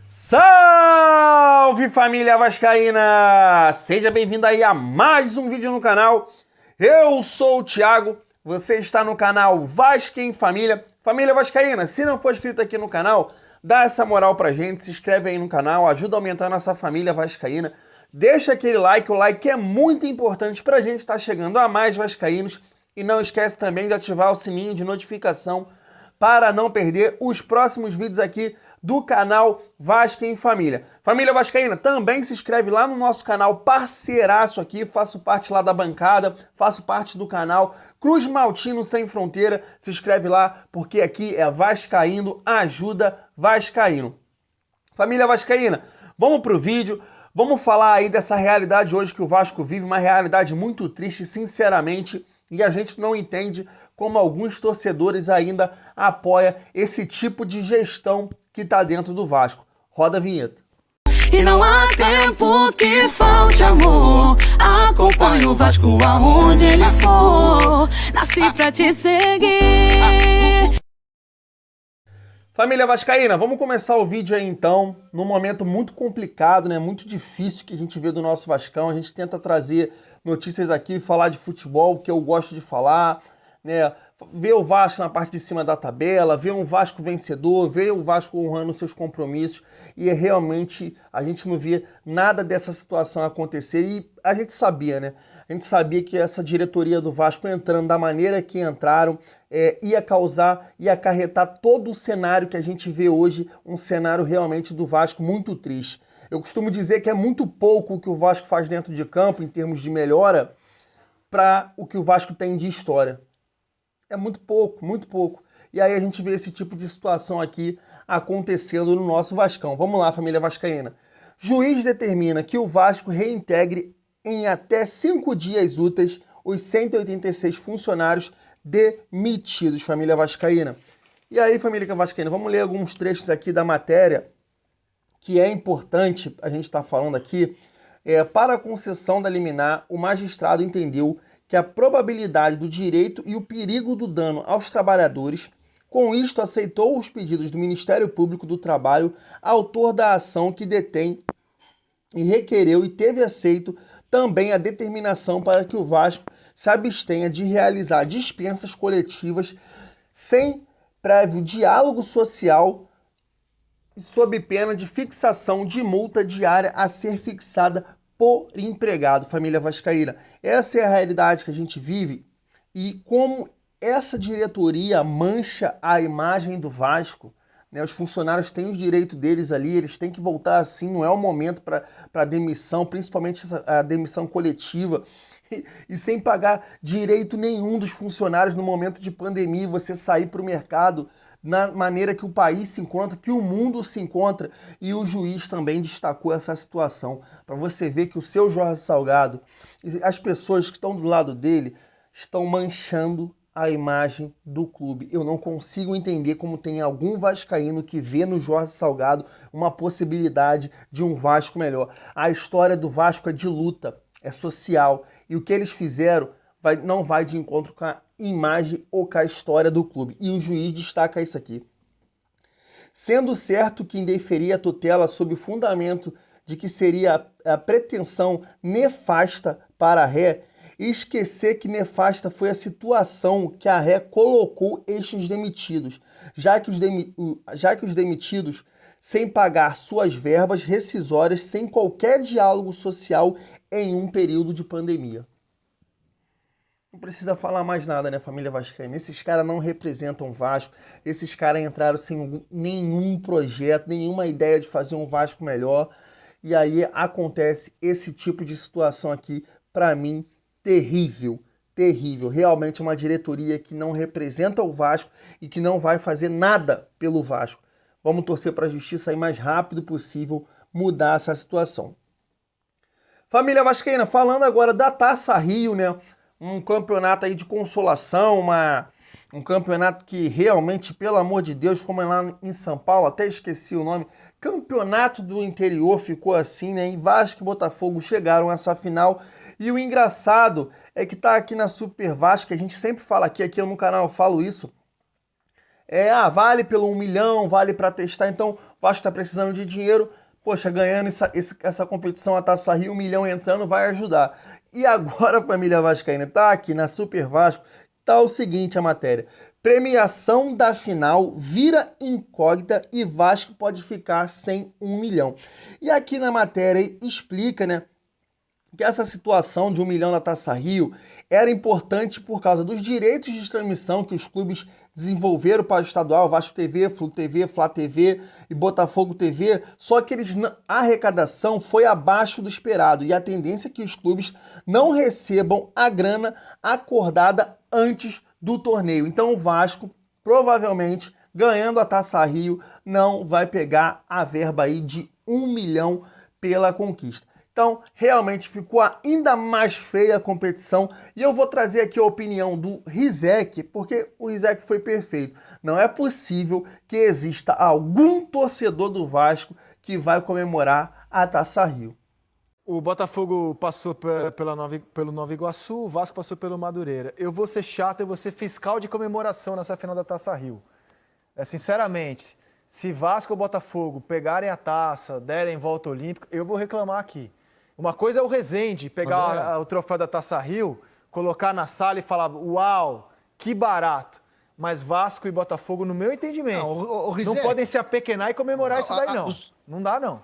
Salve, família vascaína! Seja bem-vindo aí a mais um vídeo no canal. Eu sou o Thiago, você está no canal Vasca em Família. Família vascaína, se não for inscrito aqui no canal, dá essa moral pra gente, se inscreve aí no canal, ajuda a aumentar a nossa família vascaína. Deixa aquele like, o like é muito importante pra gente estar chegando a mais vascaínos. E não esquece também de ativar o sininho de notificação para não perder os próximos vídeos aqui do canal Vasca em Família. Família vascaína, também se inscreve lá no nosso canal parceiraço aqui, faço parte lá da bancada, faço parte do canal Cruz Maltino Sem Fronteira, se inscreve lá porque aqui é Vascaíno Ajuda Vascaíno. Família vascaína, vamos pro vídeo. Vamos falar aí dessa realidade hoje que o Vasco vive, uma realidade muito triste, sinceramente, e a gente não entende como alguns torcedores ainda apoiam esse tipo de gestão que está dentro do Vasco. Roda a vinheta. E não há tempo que falte amor. Acompanhe o Vasco aonde ele for. Nasci pra te seguir. Família vascaína, vamos começar o vídeo aí então, num momento muito complicado, né? Muito difícil que a gente vê do nosso Vascão. A gente tenta trazer notícias aqui, falar de futebol, que eu gosto de falar, né? Ver o Vasco na parte de cima da tabela, ver um Vasco vencedor, ver o Vasco honrando seus compromissos, e realmente a gente não via nada dessa situação acontecer, e a gente sabia, né? A gente sabia que essa diretoria do Vasco entrando da maneira que entraram, ia causar, ia acarretar todo o cenário que a gente vê hoje, um cenário realmente do Vasco muito triste. Eu costumo dizer que é muito pouco o que o Vasco faz dentro de campo, em termos de melhora, para o que o Vasco tem de história. É muito pouco, muito pouco. E aí a gente vê esse tipo de situação aqui acontecendo no nosso Vascão. Vamos lá, família vascaína. Juiz determina que o Vasco reintegre em até 5 dias úteis os 186 funcionários demitidos, família vascaína. E aí, família vascaína, vamos ler alguns trechos aqui da matéria que é importante a gente estar falando aqui. Para a concessão da liminar, o magistrado entendeu que a probabilidade do direito e o perigo do dano aos trabalhadores, com isto aceitou os pedidos do Ministério Público do Trabalho, autor da ação que detém e requereu e teve aceito também a determinação para que o Vasco se abstenha de realizar dispensas coletivas sem prévio diálogo social, sob pena de fixação de multa diária a ser fixada por empregado, família vascaína. Essa é a realidade que a gente vive, e como essa diretoria mancha a imagem do Vasco, né? Os funcionários têm o direito deles ali, eles têm que voltar assim, não é o momento para demissão, principalmente a demissão coletiva, e sem pagar direito nenhum dos funcionários no momento de pandemia, você sair para o mercado na maneira que o país se encontra, que o mundo se encontra, e o juiz também destacou essa situação, para você ver que o seu Jorge Salgado, as pessoas que estão do lado dele, estão manchando a imagem do clube. Eu não consigo entender como tem algum vascaíno que vê no Jorge Salgado uma possibilidade de um Vasco melhor. A história do Vasco é de luta, é social, e o que eles fizeram não vai de encontro com a imagem ou com a história do clube. E o juiz destaca isso aqui. Sendo certo que indeferia a tutela sob o fundamento de que seria a pretensão nefasta para a ré, e esquecer que nefasta foi a situação que a ré colocou estes demitidos, já que os demitidos, sem pagar suas verbas rescisórias, sem qualquer diálogo social em um período de pandemia. Não precisa falar mais nada, né, família vascaína? Esses caras não representam o Vasco, esses caras entraram sem nenhum projeto, nenhuma ideia de fazer um Vasco melhor, e aí acontece esse tipo de situação aqui, para mim, terrível, terrível. Realmente uma diretoria que não representa o Vasco e que não vai fazer nada pelo Vasco. Vamos torcer para a justiça aí mais rápido possível mudar essa situação. Família vascaína, falando agora da Taça Rio, né? Um campeonato aí de consolação, um campeonato que realmente, pelo amor de Deus, como é lá em São Paulo, até esqueci o nome, Campeonato do Interior ficou assim, né? E Vasco e Botafogo chegaram a essa final. E o engraçado é que tá aqui na Super Vasco, que a gente sempre fala aqui eu no canal falo isso, vale pelo 1 milhão, vale para testar, então o Vasco está precisando de dinheiro, poxa, ganhando essa competição, a Taça Rio, 1 milhão entrando, vai ajudar. E agora, família vascaína, tá aqui na Super Vasco, tá o seguinte a matéria: premiação da final vira incógnita e Vasco pode ficar sem 1 milhão. E aqui na matéria explica, né, que essa situação de 1 milhão na Taça Rio era importante por causa dos direitos de transmissão que os clubes desenvolveram para o estadual, Vasco TV, Flu TV, Flá TV e Botafogo TV, só que a arrecadação foi abaixo do esperado e a tendência é que os clubes não recebam a grana acordada antes do torneio. Então o Vasco, provavelmente, ganhando a Taça Rio, não vai pegar a verba aí de 1 milhão pela conquista. Então, realmente ficou ainda mais feia a competição e eu vou trazer aqui a opinião do Rizek, porque o Rizek foi perfeito. Não é possível que exista algum torcedor do Vasco que vai comemorar a Taça Rio. O Botafogo passou pelo Nova Iguaçu, o Vasco passou pelo Madureira. Eu vou ser chato, eu vou ser fiscal de comemoração nessa final da Taça Rio. Sinceramente, se Vasco ou Botafogo pegarem a taça, derem volta olímpica, eu vou reclamar aqui. Uma coisa é o Rezende pegar o troféu da Taça Rio, colocar na sala e falar, uau, que barato. Mas Vasco e Botafogo, no meu entendimento, não podem se apequenar e comemorar isso daí, não. Não dá, não.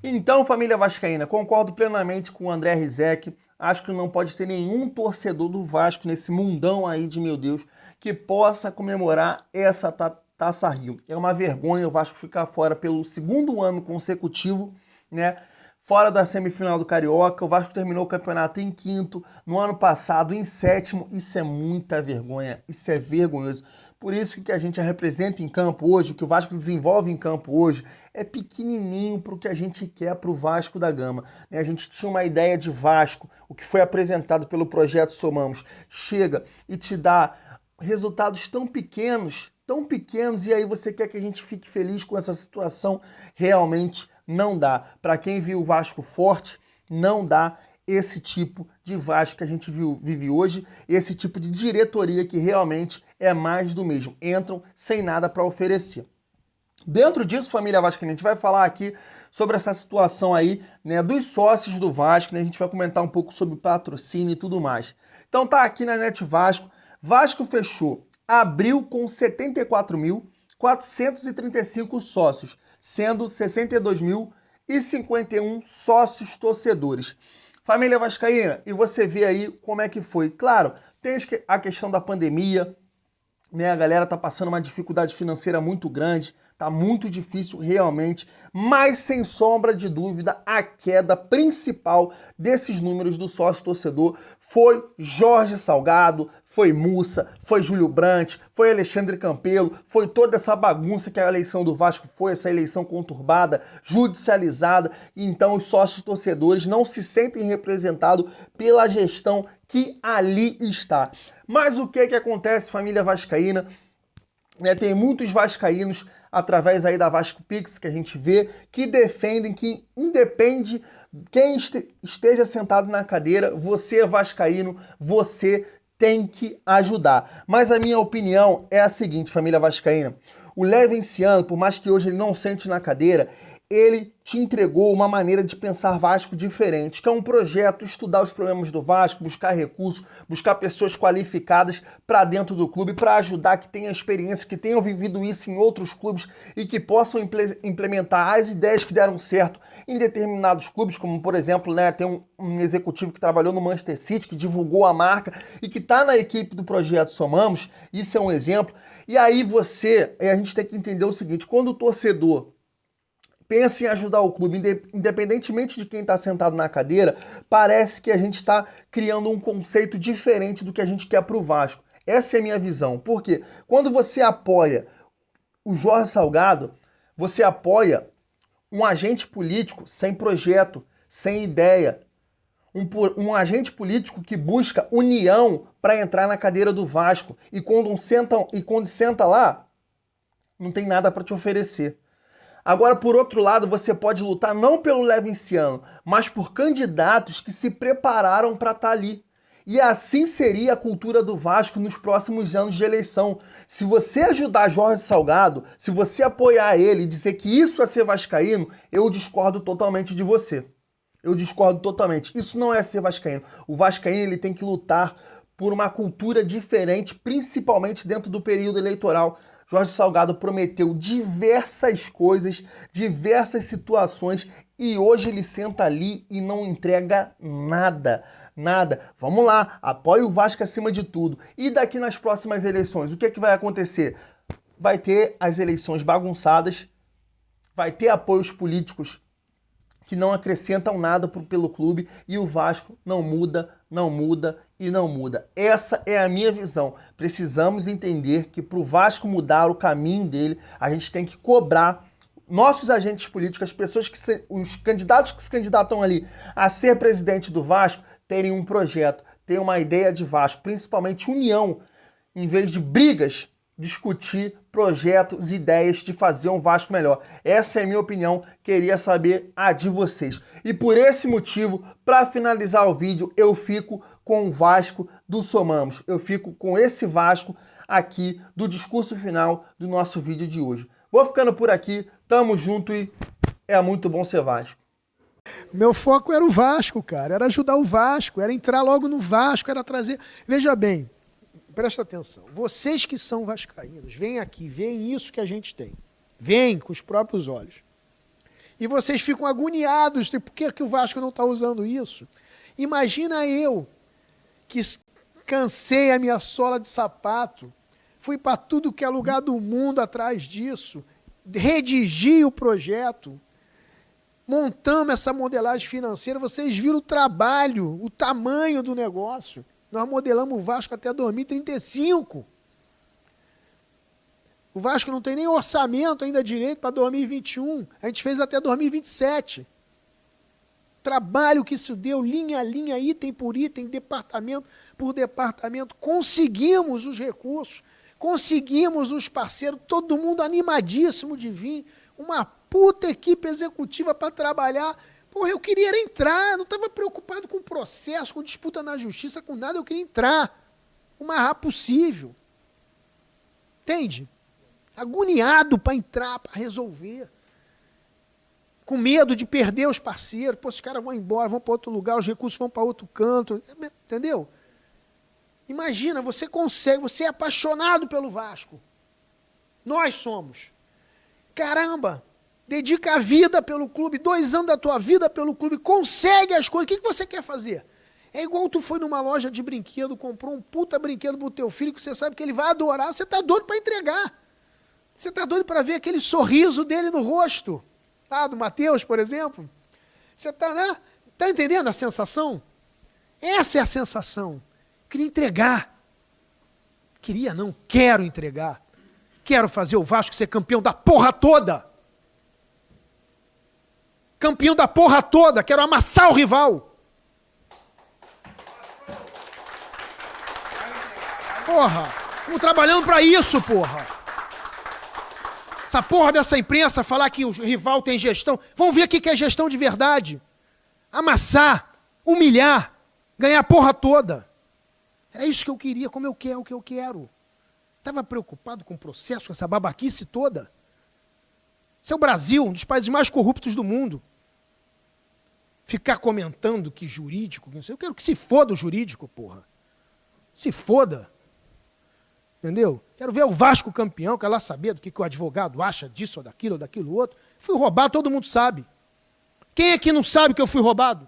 Então, família vascaína, concordo plenamente com o André Rizek. Acho que não pode ter nenhum torcedor do Vasco nesse mundão aí de meu Deus que possa comemorar essa Taça Rio. É uma vergonha o Vasco ficar fora pelo 2º ano consecutivo, né? Fora da semifinal do Carioca, o Vasco terminou o campeonato em 5º, no ano passado em 7º, isso é muita vergonha, isso é vergonhoso. Por isso que a gente representa em campo hoje, o que o Vasco desenvolve em campo hoje, é pequenininho para o que a gente quer para o Vasco da Gama. A gente tinha uma ideia de Vasco, o que foi apresentado pelo Projeto Somamos, chega e te dá resultados tão pequenos, e aí você quer que a gente fique feliz com essa situação, realmente não dá. Para quem viu o Vasco forte, não dá esse tipo de Vasco que a gente vive hoje, esse tipo de diretoria que realmente é mais do mesmo. Entram sem nada para oferecer. Dentro disso, família vascaína, a gente vai falar aqui sobre essa situação aí, né, dos sócios do Vasco, né? A gente vai comentar um pouco sobre patrocínio e tudo mais. Então tá aqui na Net Vasco. Vasco fechou abril com 74.435 sócios, sendo 62.051 sócios torcedores. Família vascaína, e você vê aí como é que foi. Claro, tem a questão da pandemia, né? A galera tá passando uma dificuldade financeira muito grande, tá muito difícil realmente, mas sem sombra de dúvida, a queda principal desses números do sócio torcedor foi Jorge Salgado, foi Mussa, foi Júlio Brandt, foi Alexandre Campelo, foi toda essa bagunça que a eleição do Vasco foi, essa eleição conturbada, judicializada, e então os sócios torcedores não se sentem representados pela gestão que ali está. Mas o que acontece, família vascaína? Tem muitos vascaínos, através aí da Vasco Pix, que a gente vê, que defendem que independe quem esteja sentado na cadeira, você é vascaíno, você tem que ajudar. Mas a minha opinião é a seguinte, família vascaína: o Levenciano, por mais que hoje ele não sente na cadeira, ele te entregou uma maneira de pensar Vasco diferente, que é um projeto, estudar os problemas do Vasco, buscar recursos, buscar pessoas qualificadas para dentro do clube, para ajudar, que tenham experiência, que tenham vivido isso em outros clubes e que possam implementar as ideias que deram certo em determinados clubes, como por exemplo, né, tem um executivo que trabalhou no Manchester City, que divulgou a marca e que está na equipe do Projeto Somamos, isso é um exemplo. E aí a gente tem que entender o seguinte: quando o torcedor pensa em ajudar o clube, independentemente de quem está sentado na cadeira, parece que a gente está criando um conceito diferente do que a gente quer para o Vasco. Essa é a minha visão. Por quê? Quando você apoia o Jorge Salgado, você apoia um agente político sem projeto, sem ideia. Um agente político que busca união para entrar na cadeira do Vasco. E quando senta lá, não tem nada para te oferecer. Agora, por outro lado, você pode lutar não pelo Levenciano, mas por candidatos que se prepararam para estar ali. E assim seria a cultura do Vasco nos próximos anos de eleição. Se você ajudar Jorge Salgado, se você apoiar ele e dizer que isso é ser vascaíno, eu discordo totalmente de você. Eu discordo totalmente. Isso não é ser vascaíno. O vascaíno ele tem que lutar por uma cultura diferente, principalmente dentro do período eleitoral. Jorge Salgado prometeu diversas coisas, diversas situações, e hoje ele senta ali e não entrega nada. Nada. Vamos lá, apoie o Vasco acima de tudo. E daqui nas próximas eleições, o que é que vai acontecer? Vai ter as eleições bagunçadas, vai ter apoios políticos que não acrescentam nada pelo clube, e o Vasco não muda, não muda e não muda. Essa é a minha visão. Precisamos entender que para o Vasco mudar o caminho dele, a gente tem que cobrar nossos agentes políticos, as pessoas os candidatos que se candidatam ali a ser presidente do Vasco, terem um projeto, terem uma ideia de Vasco, principalmente união, em vez de brigas, discutir projetos, ideias de fazer um Vasco melhor. Essa é a minha opinião, queria saber a de vocês. E por esse motivo, para finalizar o vídeo, eu fico com o Vasco do Somamos. Eu fico com esse Vasco aqui do discurso final do nosso vídeo de hoje. Vou ficando por aqui, tamo junto e é muito bom ser Vasco. Meu foco era o Vasco, cara, era ajudar o Vasco, era entrar logo no Vasco, era trazer... Veja bem, presta atenção, vocês que são vascaínos, vêm aqui, veem isso que a gente tem, veem com os próprios olhos, e vocês ficam agoniados, tipo, por que o Vasco não está usando isso? Imagina eu, que cansei a minha sola de sapato, fui para tudo que é lugar do mundo atrás disso, redigi o projeto, montamos essa modelagem financeira, vocês viram o trabalho, o tamanho do negócio. Nós modelamos o Vasco até 2035. O Vasco não tem nem orçamento ainda direito para 2021. A gente fez até 2027. Trabalho que isso deu, linha a linha, item por item, departamento por departamento. Conseguimos os recursos, conseguimos os parceiros, todo mundo animadíssimo de vir. Uma puta equipe executiva para trabalhar. Porra, eu queria entrar, não estava preocupado com processo, com disputa na justiça, com nada, eu queria entrar o mais rápido possível. Entende? Agoniado para entrar, para resolver. Com medo de perder os parceiros, pô, os caras vão embora, vão para outro lugar, os recursos vão para outro canto, entendeu? Imagina, você consegue, você é apaixonado pelo Vasco. Nós somos. Caramba! Dedica a vida pelo clube, 2 anos da tua vida pelo clube, consegue as coisas. O que você quer fazer? É igual tu foi numa loja de brinquedo, comprou um puta brinquedo pro teu filho que você sabe que ele vai adorar, você tá doido para entregar. Você tá doido para ver aquele sorriso dele no rosto. Do Matheus, por exemplo. Você tá, né? Tá entendendo a sensação? Essa é a sensação. Queria entregar. Queria não, quero entregar. Quero fazer o Vasco ser campeão da porra toda. Campeão da porra toda, quero amassar o rival. Porra, estamos trabalhando para isso, porra. Essa porra dessa imprensa falar que o rival tem gestão. Vamos ver o que é gestão de verdade. Amassar, humilhar, ganhar a porra toda. Era isso que eu queria, como eu quero, o que eu quero. Estava preocupado com o processo, com essa babaquice toda. Esse é o Brasil, um dos países mais corruptos do mundo. Ficar comentando que jurídico, eu quero que se foda o jurídico, porra. Se foda. Entendeu? Quero ver o Vasco campeão, quero lá saber do que o advogado acha disso ou daquilo outro. Fui roubado, todo mundo sabe. Quem é que não sabe que eu fui roubado?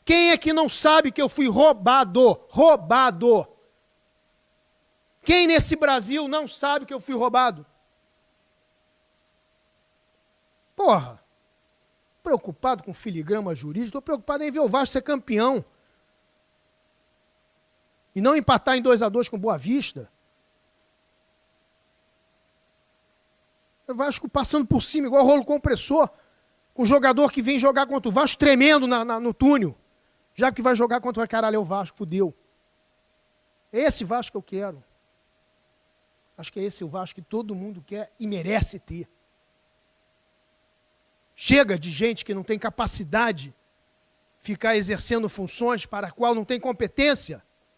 Quem é que não sabe que eu fui roubado? Roubado. Quem nesse Brasil não sabe que eu fui roubado? Porra. Preocupado com filigrama jurídico, estou preocupado em ver o Vasco ser campeão. E não empatar em 2-2 com Boa Vista. O Vasco passando por cima, igual rolo compressor, com o jogador que vem jogar contra o Vasco tremendo no túnel. Já que vai jogar contra o caralho é o Vasco, fudeu. É esse Vasco que eu quero. Acho que é esse o Vasco que todo mundo quer e merece ter. Chega de gente que não tem capacidade ficar exercendo funções para a qual não tem competência.